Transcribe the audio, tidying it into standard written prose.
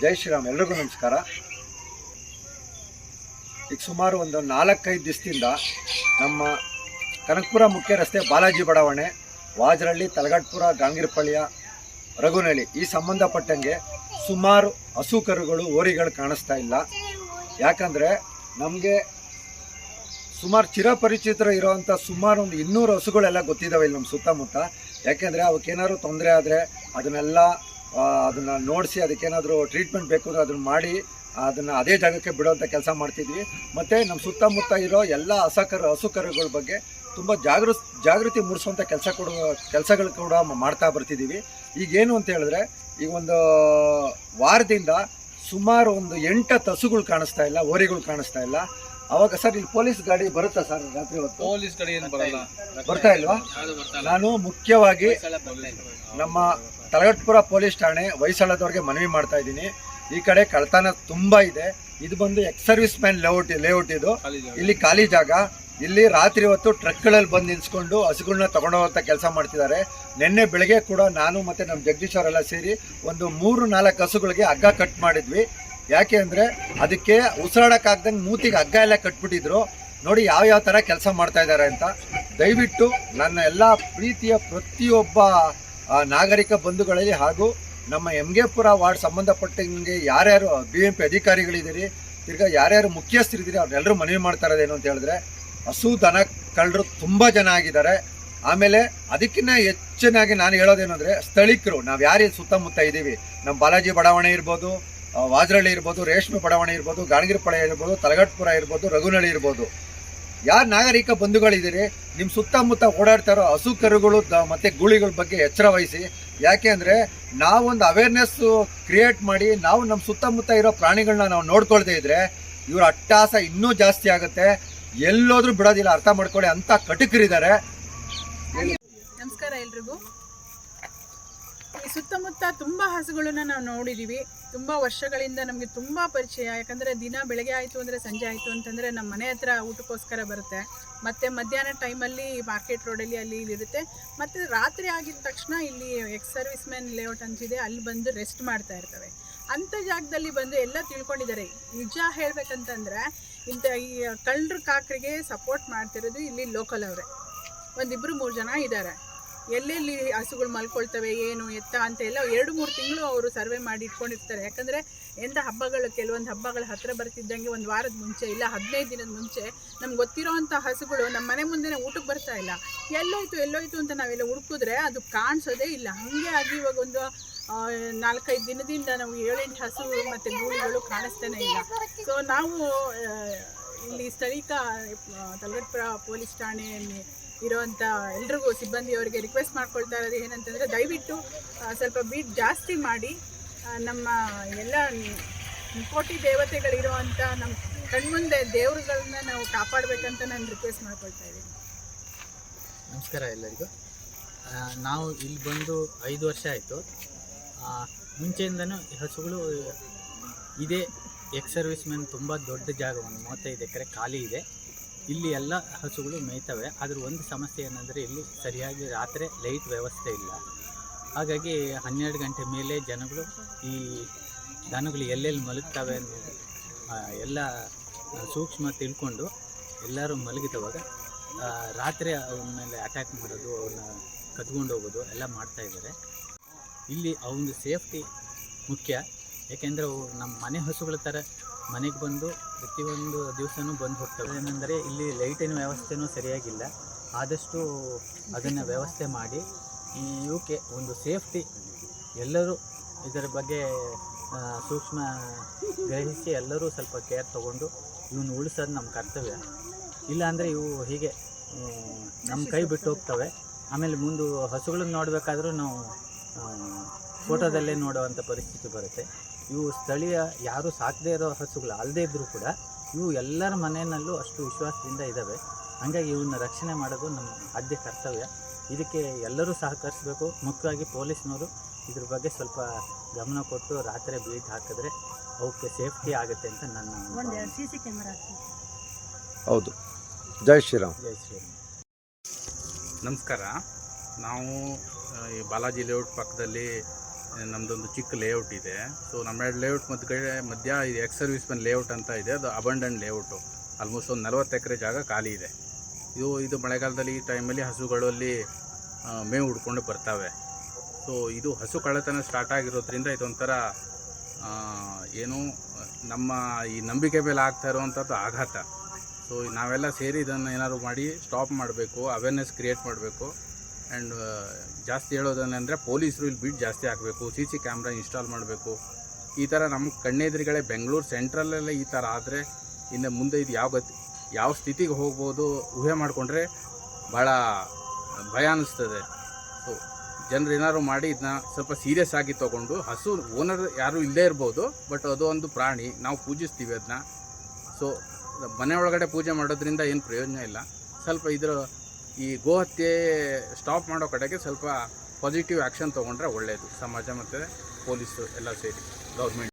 ಜೈ ಶ್ರೀರಾಮ್. ಎಲ್ರಿಗೂ ನಮಸ್ಕಾರ. ಈಗ ಸುಮಾರು ಒಂದು 4-5 ದಿವಸದಿಂದ ನಮ್ಮ ಕನಕಪುರ ಮುಖ್ಯ ರಸ್ತೆ, ಬಾಲಾಜಿ ಬಡಾವಣೆ, ವಾಜರಳ್ಳಿ, ತಲಗಟ್ಪುರ, ಗಾಂಗಿರಪಳ್ಳಿಯ, ರಘುನಳ್ಳಿ ಈ ಸಂಬಂಧಪಟ್ಟಂಗೆ ಸುಮಾರು ಹಸು ಕರುಗಳು, ಓರಿಗಳು ಕಾಣಿಸ್ತಾ ಇಲ್ಲ. ಯಾಕಂದರೆ ನಮಗೆ ಸುಮಾರು ಚಿರಪರಿಚಿತರು ಇರೋವಂಥ ಸುಮಾರು ಒಂದು 200 ಹಸುಗಳೆಲ್ಲ ಗೊತ್ತಿದ್ದಾವೆ ಇಲ್ಲಿ ನಮ್ಮ ಸುತ್ತಮುತ್ತ. ಯಾಕೆಂದರೆ ಅವಕ್ಕೇನಾದ್ರು ತೊಂದರೆ ಆದರೆ ಅದನ್ನು ನೋಡಿಸಿ ಅದಕ್ಕೇನಾದರೂ ಟ್ರೀಟ್ಮೆಂಟ್ ಬೇಕು ಅಂದರೆ ಅದನ್ನು ಮಾಡಿ ಅದನ್ನು ಅದೇ ಜಾಗಕ್ಕೆ ಬಿಡುವಂಥ ಕೆಲಸ ಮಾಡ್ತಿದ್ವಿ. ಮತ್ತು ನಮ್ಮ ಸುತ್ತಮುತ್ತ ಇರೋ ಎಲ್ಲ ಹಸು ಕರುಗಳ ಬಗ್ಗೆ ತುಂಬ ಜಾಗೃತಿ ಮೂಡಿಸುವಂಥ ಕೆಲಸಗಳು ಕೂಡ ಮಾಡ್ತಾ ಬರ್ತಿದ್ದೀವಿ. ಈಗೇನು ಅಂತ ಹೇಳಿದ್ರೆ, ಈಗ ಒಂದು ವಾರದಿಂದ ಸುಮಾರು ಒಂದು 8 ಹಸುಗಳು ಕಾಣಿಸ್ತಾ ಇಲ್ಲ, ಓರಿಗಳು ಕಾಣಿಸ್ತಾ ಇಲ್ಲ. ಅವಾಗ ಸರ್ ಇಲ್ಲಿ ಪೊಲೀಸ್ ಗಾಡಿ ಬರುತ್ತಾ ಸರ್? ರಾತ್ರಿ ಹೊತ್ತು ಪೊಲೀಸ್ ಗಾಡಿ ಏನು ಬರಲ್ಲ, ಬರ್ತಾ ಇಲ್ವಾ? ನಾನು ಮುಖ್ಯವಾಗಿ ನಮ್ಮ ತಲಗಟ್ಪುರ ಪೊಲೀಸ್ ಠಾಣೆ ಹೊಯ್ಸಳದವ್ರಿಗೆ ಮನವಿ ಮಾಡ್ತಾ ಇದ್ದೀನಿ. ಈ ಕಡೆ ಕಳ್ತನ ತುಂಬ ಇದೆ. ಇದು ಬಂದು ಎಕ್ಸ್ ಸರ್ವಿಸ್ ಮ್ಯಾನ್ ಲೇಔಟ್ ಇದು. ಇಲ್ಲಿ ಖಾಲಿ ಜಾಗ. ಇಲ್ಲಿ ರಾತ್ರಿ ಹೊತ್ತು ಟ್ರಕ್ಗಳಲ್ಲಿ ಬಂದು ನಿಲ್ಸ್ಕೊಂಡು ಹಸುಗಳನ್ನ ತಗೊಂಡೋಗೋಂಥ ಕೆಲಸ ಮಾಡ್ತಿದ್ದಾರೆ. ನಿನ್ನೆ ಬೆಳಗ್ಗೆ ಕೂಡ ನಾನು ಮತ್ತು ನಮ್ಮ ಜಗದೀಶ್ ಅವರೆಲ್ಲ ಸೇರಿ ಒಂದು 3-4 ಹಸುಗಳಿಗೆ ಹಗ್ಗ ಕಟ್ ಮಾಡಿದ್ವಿ. ಯಾಕೆ ಅಂದರೆ ಅದಕ್ಕೆ ಉಸಿರಾಡೋಕ್ಕಾಗ್ದಂಗೆ ಮೂತಿಗೆ ಹಗ್ಗ ಎಲ್ಲ ಕಟ್ಬಿಟ್ಟಿದ್ರು. ನೋಡಿ ಯಾವ ಥರ ಕೆಲಸ ಮಾಡ್ತಾ ಇದ್ದಾರೆ ಅಂತ. ದಯವಿಟ್ಟು ನನ್ನ ಎಲ್ಲ ಪ್ರೀತಿಯ ಪ್ರತಿಯೊಬ್ಬ ನಾಗರಿಕ ಬಂಧುಗಳಲ್ಲಿ ಹಾಗೂ ನಮ್ಮ ಎಮ್ಗೆಪುರ ವಾರ್ಡ್ ಸಂಬಂಧಪಟ್ಟಂಗೆ ಯಾರ್ಯಾರು BMP ಅಧಿಕಾರಿಗಳಿದ್ದೀರಿ, ತಿರ್ಗಾ ಯಾರ್ಯಾರು ಮುಖ್ಯಸ್ಥರಿದ್ದೀರಿ, ಅವ್ರನ್ನೆಲ್ಲರೂ ಮನವಿ ಮಾಡ್ತಾ ಇರೋದೇನು ಅಂತ ಹೇಳಿದ್ರೆ, ಹಸು ದನ ಕಳ್ಳರು ತುಂಬ ಜನ ಆಗಿದ್ದಾರೆ. ಆಮೇಲೆ ಅದಕ್ಕಿಂತ ಹೆಚ್ಚಿನಾಗಿ ನಾನು ಹೇಳೋದೇನು ಅಂದರೆ, ಸ್ಥಳೀಕರು ನಾವು ಯಾರು ಸುತ್ತಮುತ್ತ ಇದ್ದೀವಿ, ನಮ್ಮ ಬಾಲಾಜಿ ಬಡಾವಣೆ ಇರ್ಬೋದು, ವಾಜರಳ್ಳಿ ಇರ್ಬೋದು, ರೇಷ್ಮೆ ಬಡಾವಣೆ ಇರ್ಬೋದು, ಗಾಣಗಿರಪಳ್ಳಿ ಇರ್ಬೋದು, ತಲಗಟ್ಪುರ ಇರ್ಬೋದು, ರಘುನಳ್ಳಿ ಇರ್ಬೋದು, ಯಾರು ನಾಗರಿಕ ಬಂಧುಗಳಿದ್ದೀರಿ, ನಿಮ್ಮ ಸುತ್ತಮುತ್ತ ಓಡಾಡ್ತಾ ಇರೋ ಹಸು ಕರುಗಳು ಮತ್ತು ಗೂಳಿಗಳ ಬಗ್ಗೆ ಎಚ್ಚರ ವಹಿಸಿ. ಯಾಕೆ ಅಂದರೆ ನಾವೊಂದು ಅವೇರ್ನೆಸ್ಸು ಕ್ರಿಯೇಟ್ ಮಾಡಿ ನಾವು ನಮ್ಮ ಸುತ್ತಮುತ್ತ ಇರೋ ಪ್ರಾಣಿಗಳನ್ನ ನಾವು ನೋಡ್ಕೊಳ್ದೇ ಇದ್ದರೆ ಇವ್ರ ಅಟ್ಟಹಾಸ ಇನ್ನೂ ಜಾಸ್ತಿ ಆಗುತ್ತೆ. ಎಲ್ಲೋದ್ರೂ ಬಿಡೋದಿಲ್ಲ, ಅರ್ಥ ಮಾಡ್ಕೊಳ್ಳಿ, ಅಂಥ ಕಟುಕರಿದ್ದಾರೆ. ನಮಸ್ಕಾರ ಎಲ್ರಿಗೂ. ಈ ಸುತ್ತಮುತ್ತ ತುಂಬ ಹಸುಗಳನ್ನ ನಾವು ನೋಡಿದ್ದೀವಿ. ತುಂಬ ವರ್ಷಗಳಿಂದ ನಮಗೆ ತುಂಬ ಪರಿಚಯ. ಯಾಕಂದರೆ ದಿನ ಬೆಳಗ್ಗೆ ಆಯಿತು ಅಂದರೆ ಸಂಜೆ ಆಯಿತು ಅಂತಂದರೆ ನಮ್ಮ ಮನೆ ಹತ್ರ ಊಟಕ್ಕೋಸ್ಕರ ಬರುತ್ತೆ. ಮತ್ತು ಮಧ್ಯಾಹ್ನ ಟೈಮಲ್ಲಿ ಮಾರ್ಕೆಟ್ ರೋಡಲ್ಲಿ ಅಲ್ಲಿ ಇರುತ್ತೆ. ಮತ್ತು ರಾತ್ರಿ ಆಗಿದ ತಕ್ಷಣ ಇಲ್ಲಿ ಎಕ್ಸ್ ಸರ್ವಿಸ್ ಮ್ಯಾನ್ ಲೇಔಟ್ ಅಂತಿದೆ, ಅಲ್ಲಿ ಬಂದು ರೆಸ್ಟ್ ಮಾಡ್ತಾ ಇರ್ತವೆ. ಅಂಥ ಜಾಗದಲ್ಲಿ ಬಂದು ಎಲ್ಲ ತಿಳ್ಕೊಂಡಿದ್ದಾರೆ. ನಿಜ ಹೇಳಬೇಕಂತಂದರೆ ಈ ಕಳ್ಳರು ಕಾಕರಿಗೆ ಸಪೋರ್ಟ್ ಮಾಡ್ತಿರೋದು ಇಲ್ಲಿ ಲೋಕಲ್ ಅವರೇ. 1-2-3 ಜನ ಇದ್ದಾರೆ. ಎಲ್ಲೆಲ್ಲಿ ಹಸುಗಳು ಮಲ್ಕೊಳ್ತವೆ, ಏನು ಎತ್ತ ಅಂತ ಎಲ್ಲ 2-3 ತಿಂಗಳು ಅವರು ಸರ್ವೆ ಮಾಡಿ ಇಟ್ಕೊಂಡಿರ್ತಾರೆ. ಯಾಕಂದರೆ ಕೆಲವೊಂದು ಹಬ್ಬಗಳ ಹತ್ತಿರ ಬರ್ತಿದ್ದಂಗೆ 1 ವಾರದ ಮುಂಚೆ ಇಲ್ಲ 15 ದಿನದ ಮುಂಚೆ ನಮ್ಗೆ ಗೊತ್ತಿರೋವಂಥ ಹಸುಗಳು ನಮ್ಮ ಮನೆ ಮುಂದೆನೇ ಊಟಕ್ಕೆ ಬರ್ತಾ ಇಲ್ಲ. ಎಲ್ಲೋಯ್ತು ಅಂತ ನಾವೆಲ್ಲ ಹುಡುಕಿದ್ರೆ ಅದು ಕಾಣಿಸೋದೇ ಇಲ್ಲ. ಹಾಗೆ ಆಗಿ ಇವಾಗ ಒಂದು 4-5 ದಿನದಿಂದ ನಾವು 7-8 ಹಸು ಮತ್ತು ಗೂಳಿಗಳು ಕಾಣಿಸ್ತಾನೆ ಇಲ್ಲ. ಸೊ ನಾವು ಇಲ್ಲಿ ಸ್ಥಳೀಕ ತಲಗಟ್ಪುರ ಪೊಲೀಸ್ ಠಾಣೆಯಲ್ಲಿ ಇರೋವಂಥ ಎಲ್ರಿಗೂ ಸಿಬ್ಬಂದಿಯವರಿಗೆ ರಿಕ್ವೆಸ್ಟ್ ಮಾಡ್ಕೊಳ್ತಾ ಇರೋದು ಏನಂತಂದರೆ, ದಯವಿಟ್ಟು ಸ್ವಲ್ಪ ಬೀಟ್ ಜಾಸ್ತಿ ಮಾಡಿ ನಮ್ಮ ಎಲ್ಲ ಕೋಟಿ ದೇವತೆಗಳಿರುವಂಥ ನಮ್ಮ ಕಣ್ಮುಂದೆ ದೇವರುಗಳನ್ನ ನಾವು ಕಾಪಾಡಬೇಕಂತ ನಾನು ರಿಕ್ವೆಸ್ಟ್ ಮಾಡ್ಕೊಳ್ತಾ ಇದ್ದೀನಿ. ನಮಸ್ಕಾರ ಎಲ್ಲರಿಗೂ. ನಾವು ಇಲ್ಲಿ ಬಂದು 5 ವರ್ಷ ಆಯಿತು. ಮುಂಚೆಯಿಂದನೂ ಹಸುಗಳು ಇದೇ ಎಕ್ಸ್ ಸರ್ವಿಸ್ ಮ್ಯಾನ್ ತುಂಬ ದೊಡ್ಡ ಜಾಗ, ಒಂದು 35 ಎಕರೆ ಖಾಲಿ ಇದೆ. ಇಲ್ಲಿ ಎಲ್ಲ ಹಸುಗಳು ಮೇಯ್ತವೆ. ಆದರೆ ಒಂದು ಸಮಸ್ಯೆ ಏನಂದರೆ, ಇಲ್ಲಿ ಸರಿಯಾಗಿ ರಾತ್ರಿ ಲೈಟ್ ವ್ಯವಸ್ಥೆ ಇಲ್ಲ. ಹಾಗಾಗಿ 12 ಗಂಟೆ ಮೇಲೆ ಜನಗಳು ಈ ದನಗಳು ಎಲ್ಲೆಲ್ಲಿ ಮಲಗ್ತವೆ ಅನ್ನೋ ಎಲ್ಲ ಸೂಕ್ಷ್ಮ ತಿಳ್ಕೊಂಡು ಎಲ್ಲರೂ ಮಲಗಿದವಾಗ ರಾತ್ರಿ ಅವನ ಮೇಲೆ ಅಟ್ಯಾಕ್ ಮಾಡೋದು, ಅವನ್ನ ಕದ್ಕೊಂಡು ಹೋಗೋದು ಎಲ್ಲ ಮಾಡ್ತಾಯಿದ್ದಾರೆ. ಇಲ್ಲಿ ಅವನ ಸೇಫ್ಟಿ ಮುಖ್ಯ. ಯಾಕೆಂದರೆ ಅವು ನಮ್ಮ ಮನೆ ಹಸುಗಳ ಥರ ಮನೆಗೆ ಬಂದು ಪ್ರತಿಯೊಂದು ದಿವಸನೂ ಬಂದು ಹೋಗ್ತವೆ. ಏನಂದರೆ ಇಲ್ಲಿ ಲೈಟಿನ ವ್ಯವಸ್ಥೆನೂ ಸರಿಯಾಗಿಲ್ಲ. ಆದಷ್ಟು ಅದನ್ನು ವ್ಯವಸ್ಥೆ ಮಾಡಿ ಇವಕ್ಕೆ ಒಂದು ಸೇಫ್ಟಿ, ಎಲ್ಲರೂ ಇದರ ಬಗ್ಗೆ ಸೂಕ್ಷ್ಮ ಗ್ರಹಿಸಿ ಎಲ್ಲರೂ ಸ್ವಲ್ಪ ಕೇರ್ ತೊಗೊಂಡು ಇವನು ಉಳಿಸೋದು ನಮ್ಮ ಕರ್ತವ್ಯ. ಇಲ್ಲಾಂದರೆ ಇವು ಹೀಗೆ ನಮ್ಮ ಕೈ ಬಿಟ್ಟು ಹೋಗ್ತವೆ. ಆಮೇಲೆ ಮುಂದೆ ಹಸುಗಳನ್ನು ನೋಡಬೇಕಾದ್ರೂ ನಾವು ಫೋಟೋದಲ್ಲೇ ನೋಡುವಂಥ ಪರಿಸ್ಥಿತಿ ಬರುತ್ತೆ. ಇವು ಸ್ಥಳೀಯ ಯಾರೂ ಸಾಕದೇ ಇರೋ ಹಸುಗಳು ಅಲ್ಲದೇ ಇದ್ದರೂ ಕೂಡ ಇವು ಎಲ್ಲರ ಮನೆಯಲ್ಲೂ ಅಷ್ಟು ವಿಶ್ವಾಸದಿಂದ ಇದ್ದಾವೆ. ಹಾಗಾಗಿ ಇವನ್ನ ರಕ್ಷಣೆ ಮಾಡೋದು ನಮ್ಮ ಆದ್ಯ ಕರ್ತವ್ಯ. ಇದಕ್ಕೆ ಎಲ್ಲರೂ ಸಹಕರಿಸಬೇಕು. ಮುಖ್ಯವಾಗಿ ಪೊಲೀಸ್ನವರು ಇದ್ರ ಬಗ್ಗೆ ಸ್ವಲ್ಪ ಗಮನ ಕೊಟ್ಟು ರಾತ್ರಿ ಬೀಟ್ ಹಾಕಿದ್ರೆ ಅವಕ್ಕೆ ಸೇಫ್ಟಿ ಆಗುತ್ತೆ ಅಂತ ನನ್ನ CC ಕ್ಯಾಮರಾ. ಹೌದು. ಜೈ ಶ್ರೀರಾಮ್. ಜೈ ಶ್ರೀರಾಮ್. ನಮಸ್ಕಾರ. ನಾವು ಈ ಬಾಲಾಜಿ ಲೇಔಟ್ ಪಕ್ಕದಲ್ಲಿ ನಮ್ಮದೊಂದು ಚಿಕ್ಕ ಲೇಔಟ್ ಇದೆ. ಸೊ ನಮ್ಮ ಲೇಔಟ್ ಮಧ್ಯ ಇದು ಎಕ್ಸ್ ಸರ್ವಿಸ್ ಮ್ಯಾನ್ ಲೇಔಟ್ ಅಂತ ಇದೆ. ಅದು ಅಬಂಡನ್ ಲೇಔಟು. ಆಲ್ಮೋಸ್ಟ್ ಒಂದು 40 ಎಕರೆ ಜಾಗ ಖಾಲಿ ಇದೆ. ಇದು ಮಳೆಗಾಲದಲ್ಲಿ ಈ ಟೈಮಲ್ಲಿ ಹಸುಗಳು ಅಲ್ಲಿ ಮೇವು ಹುಡ್ಕೊಂಡು ಬರ್ತವೆ. ಸೊ ಇದು ಹಸು ಕಳ್ಳತನ ಸ್ಟಾರ್ಟ್ ಆಗಿರೋದ್ರಿಂದ ಇದೊಂಥರ ಏನು ನಮ್ಮ ಈ ನಂಬಿಕೆ ಮೇಲೆ ಆಗ್ತಾ ಇರುವಂಥದ್ದು ಆಘಾತ. ಸೊ ನಾವೆಲ್ಲ ಸೇರಿ ಇದನ್ನು ಏನಾದ್ರು ಮಾಡಿ ಸ್ಟಾಪ್ ಮಾಡಬೇಕು, ಅವೇರ್ನೆಸ್ ಕ್ರಿಯೇಟ್ ಮಾಡಬೇಕು. ಆ್ಯಂಡ್ ಜಾಸ್ತಿ ಹೇಳೋದೇನೆಂದರೆ ಪೊಲೀಸರು ಇಲ್ಲಿ ಬೀಟ್ ಜಾಸ್ತಿ ಹಾಕಬೇಕು, CC ಕ್ಯಾಮ್ರಾ ಇನ್ಸ್ಟಾಲ್ ಮಾಡಬೇಕು. ಈ ಥರ ನಮ್ಮ ಕಣ್ಣೆದುರುಗಡೆ ಬೆಂಗಳೂರು ಸೆಂಟ್ರಲ್ಲೆಲ್ಲ ಈ ಥರ ಆದರೆ ಇನ್ನು ಮುಂದೆ ಇದು ಯಾವ ಸ್ಥಿತಿಗೆ ಹೋಗ್ಬೋದು ಊಹೆ ಮಾಡಿಕೊಂಡ್ರೆ ಭಾಳ ಭಯ ಅನ್ನಿಸ್ತದೆ. ಸೊ ಜನರು ಏನಾದ್ರು ಮಾಡಿ ಇದನ್ನ ಸ್ವಲ್ಪ ಸೀರಿಯಸ್ ಆಗಿ ತೊಗೊಂಡು, ಹಸು ಓನರ್ ಯಾರೂ ಇಲ್ಲದೇ ಇರ್ಬೋದು, ಬಟ್ ಅದು ಒಂದು ಪ್ರಾಣಿ, ನಾವು ಪೂಜಿಸ್ತೀವಿ ಅದನ್ನ. ಸೊ ಮನೆ ಒಳಗಡೆ ಪೂಜೆ ಮಾಡೋದ್ರಿಂದ ಏನು ಪ್ರಯೋಜನ ಇಲ್ಲ. ಸ್ವಲ್ಪ ಈ ಗೋಹತ್ಯೆ ಸ್ಟಾಪ್ ಮಾಡೋ ಕಡೆಗೆ ಸ್ವಲ್ಪ ಪಾಸಿಟಿವ್ ಆ್ಯಕ್ಷನ್ ತೊಗೊಂಡ್ರೆ ಒಳ್ಳೆಯದು. ಸಮಾಜ ಮತ್ತು ಪೊಲೀಸು ಎಲ್ಲ ಸೇರಿ ಗೌರ್ಮೆಂಟ್